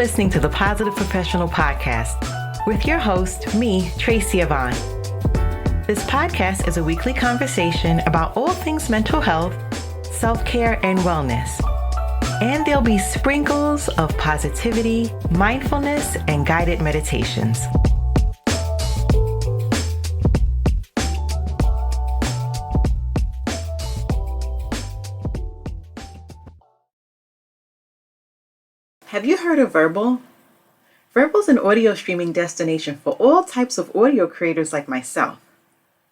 listening to the Positive Professional Podcast with your host, me, Tracy Yvonne. This podcast is a weekly conversation about all things mental health, self-care, and wellness. And there'll be sprinkles of positivity, mindfulness, and guided meditations. Have you heard of Vurbl? Vurbl is an audio streaming destination for all types of audio creators like myself,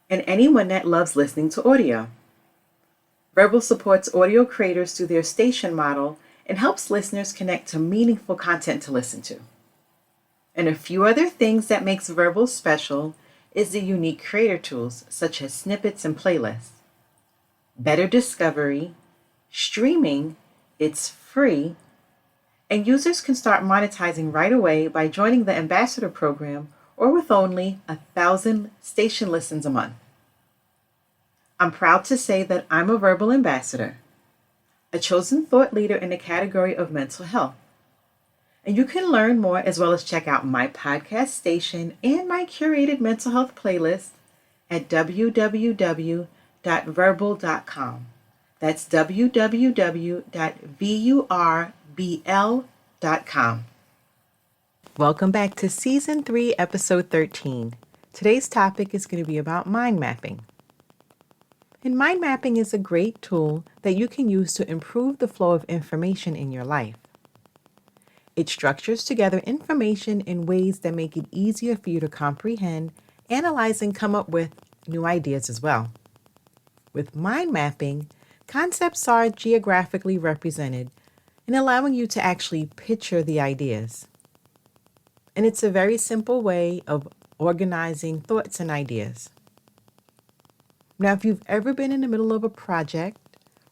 and anyone that loves listening to audio. Vurbl supports audio creators through their station model and helps listeners connect to meaningful content to listen to. And a few other things that makes Vurbl special is the unique creator tools such as snippets and playlists, better discovery, streaming, it's free, and users can start monetizing right away by joining the Ambassador program or with only 1,000 station listens a month. I'm proud to say that I'm a Vurbl ambassador, a chosen thought leader in the category of mental health. And you can learn more as well as check out my podcast station and my curated mental health playlist at www.vurbl.com. That's www.vurbl.com. Welcome back to Season 3, Episode 13. Today's topic is going to be about mind mapping. And mind mapping is a great tool that you can use to improve the flow of information in your life. It structures together information in ways that make it easier for you to comprehend, analyze, and come up with new ideas as well. With mind mapping, concepts are geographically represented and allowing you to actually picture the ideas. And it's a very simple way of organizing thoughts and ideas. Now, if you've ever been in the middle of a project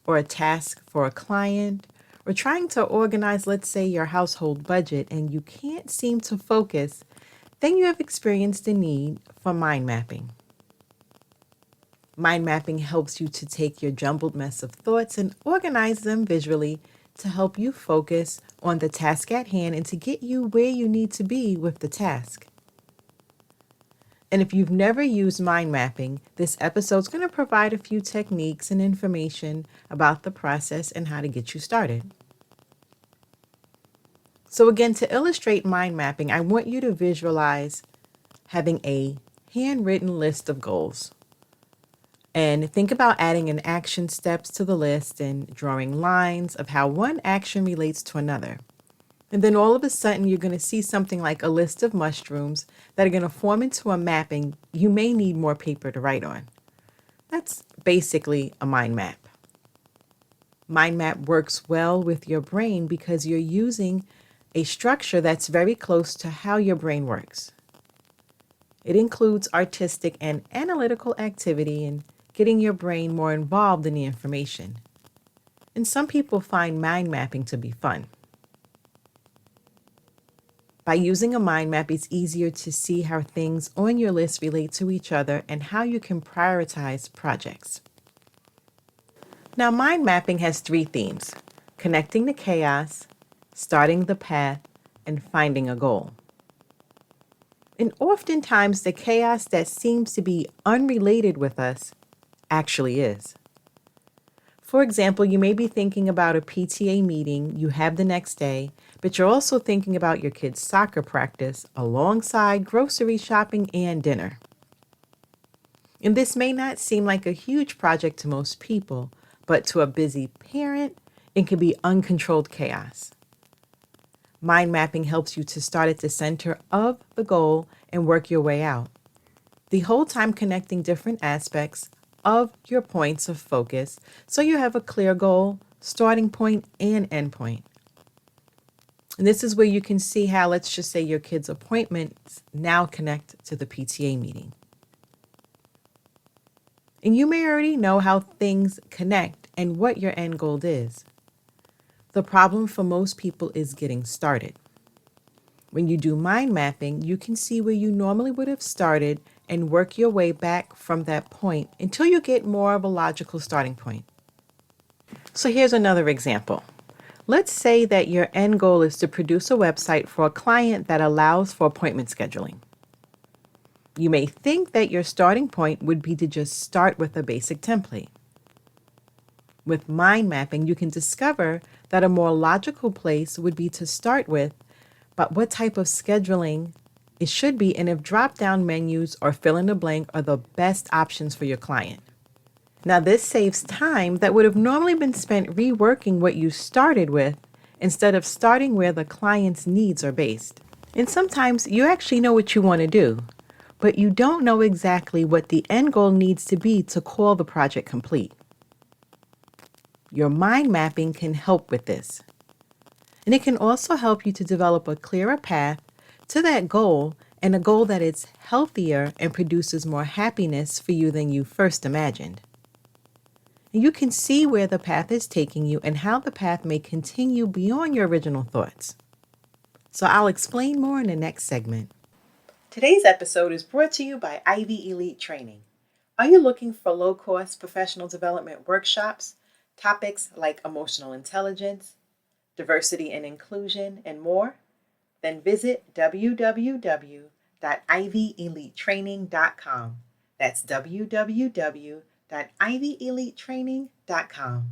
or a task for a client or trying to organize, let's say, your household budget and you can't seem to focus, then you have experienced the need for mind mapping. Mind mapping helps you to take your jumbled mess of thoughts and organize them visually to help you focus on the task at hand and to get you where you need to be with the task. And if you've never used mind mapping, this episode is going to provide a few techniques and information about the process and how to get you started. So again, to illustrate mind mapping, I want you to visualize having a handwritten list of goals. And think about adding an action steps to the list and drawing lines of how one action relates to another. And then all of a sudden, you're going to see something like a list of mushrooms that are going to form into a mapping you may need more paper to write on. That's basically a mind map. Mind map works well with your brain because you're using a structure that's very close to how your brain works. It includes artistic and analytical activity and getting your brain more involved in the information. And some people find mind mapping to be fun. By using a mind map, it's easier to see how things on your list relate to each other and how you can prioritize projects. Now, mind mapping has 3 themes: connecting the chaos, starting the path, and finding a goal. And oftentimes, the chaos that seems to be unrelated with us actually is. For example, you may be thinking about a PTA meeting you have the next day, but you're also thinking about your kid's soccer practice alongside grocery shopping and dinner. And this may not seem like a huge project to most people, but to a busy parent, it can be uncontrolled chaos. Mind mapping helps you to start at the center of the goal and work your way out, the whole time connecting different aspects of your points of focus so you have a clear goal, starting point, and end point. And this is where you can see how, let's just say, your kids' appointments now connect to the PTA meeting. And you may already know how things connect and what your end goal is. The problem for most people is getting started. When you do mind mapping, you can see where you normally would have started and work your way back from that point until you get more of a logical starting point. So here's another example. Let's say that your end goal is to produce a website for a client that allows for appointment scheduling. You may think that your starting point would be to just start with a basic template. With mind mapping, you can discover that a more logical place would be to start with, but what type of scheduling it should be, and if drop-down menus or fill in the blank are the best options for your client. Now, this saves time that would have normally been spent reworking what you started with instead of starting where the client's needs are based. And sometimes you actually know what you want to do, but you don't know exactly what the end goal needs to be to call the project complete. Your mind mapping can help with this. And it can also help you to develop a clearer path to that goal, and a goal that is healthier and produces more happiness for you than you first imagined. And you can see where the path is taking you and how the path may continue beyond your original thoughts. So I'll explain more in the next segment. Today's episode is brought to you by Ivy Elite Training. Are you looking for low-cost professional development workshops, topics like emotional intelligence, diversity and inclusion, and more? Then visit www.ivyelitetraining.com. That's www.ivyelitetraining.com.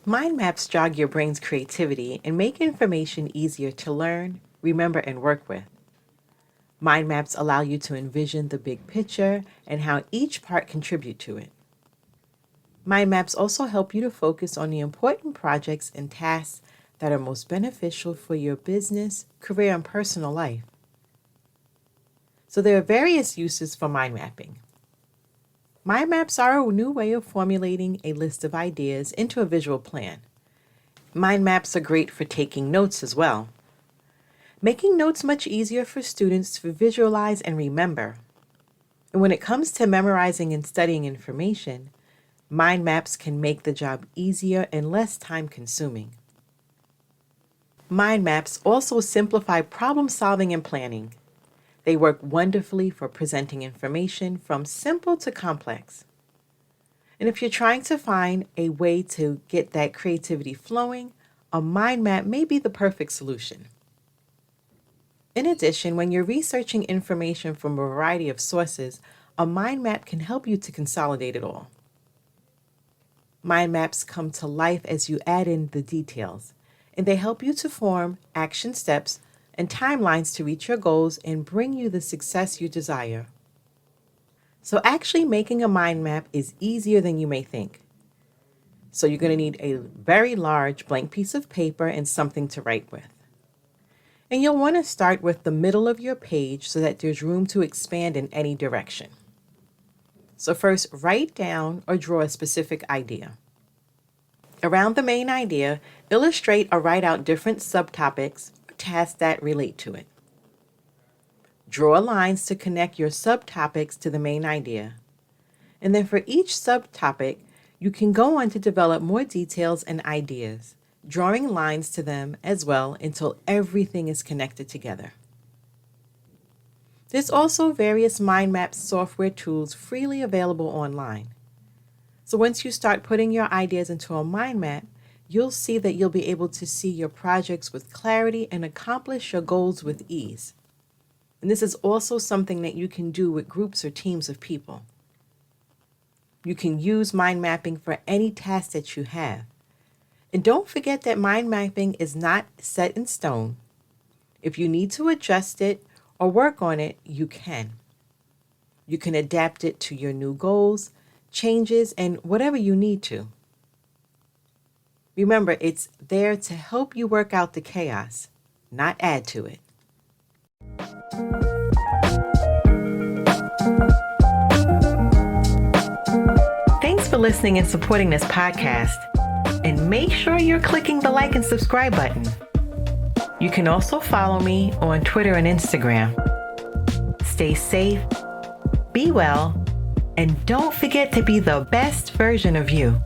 Mind maps jog your brain's creativity and make information easier to learn, remember, and work with. Mind maps allow you to envision the big picture and how each part contributes to it. Mind maps also help you to focus on the important projects and tasks that are most beneficial for your business, career, and personal life. So there are various uses for mind mapping. Mind maps are a new way of formulating a list of ideas into a visual plan. Mind maps are great for taking notes as well, making notes much easier for students to visualize and remember. And when it comes to memorizing and studying information, mind maps can make the job easier and less time-consuming. Mind maps also simplify problem solving and planning. They work wonderfully for presenting information from simple to complex. And if you're trying to find a way to get that creativity flowing, a mind map may be the perfect solution. In addition, when you're researching information from a variety of sources, a mind map can help you to consolidate it all. Mind maps come to life as you add in the details, and they help you to form action steps and timelines to reach your goals and bring you the success you desire. So actually making a mind map is easier than you may think. So you're going to need a very large blank piece of paper and something to write with. And you'll want to start with the middle of your page so that there's room to expand in any direction. So first, write down or draw a specific idea. Around the main idea, illustrate or write out different subtopics or tasks that relate to it. Draw lines to connect your subtopics to the main idea. And then for each subtopic, you can go on to develop more details and ideas, drawing lines to them as well until everything is connected together. There's also various mind map software tools freely available online. So once you start putting your ideas into a mind map, you'll see that you'll be able to see your projects with clarity and accomplish your goals with ease. And this is also something that you can do with groups or teams of people. You can use mind mapping for any task that you have. And don't forget that mind mapping is not set in stone. If you need to adjust it or work on it, you can. You can adapt it to your new goals, changes, and whatever you need to. Remember, it's there to help you work out the chaos, not add to it. listening and supporting this podcast. And make sure you're clicking the like and subscribe button. You can also follow me on Twitter and Instagram. Stay safe, be well, and don't forget to be the best version of you.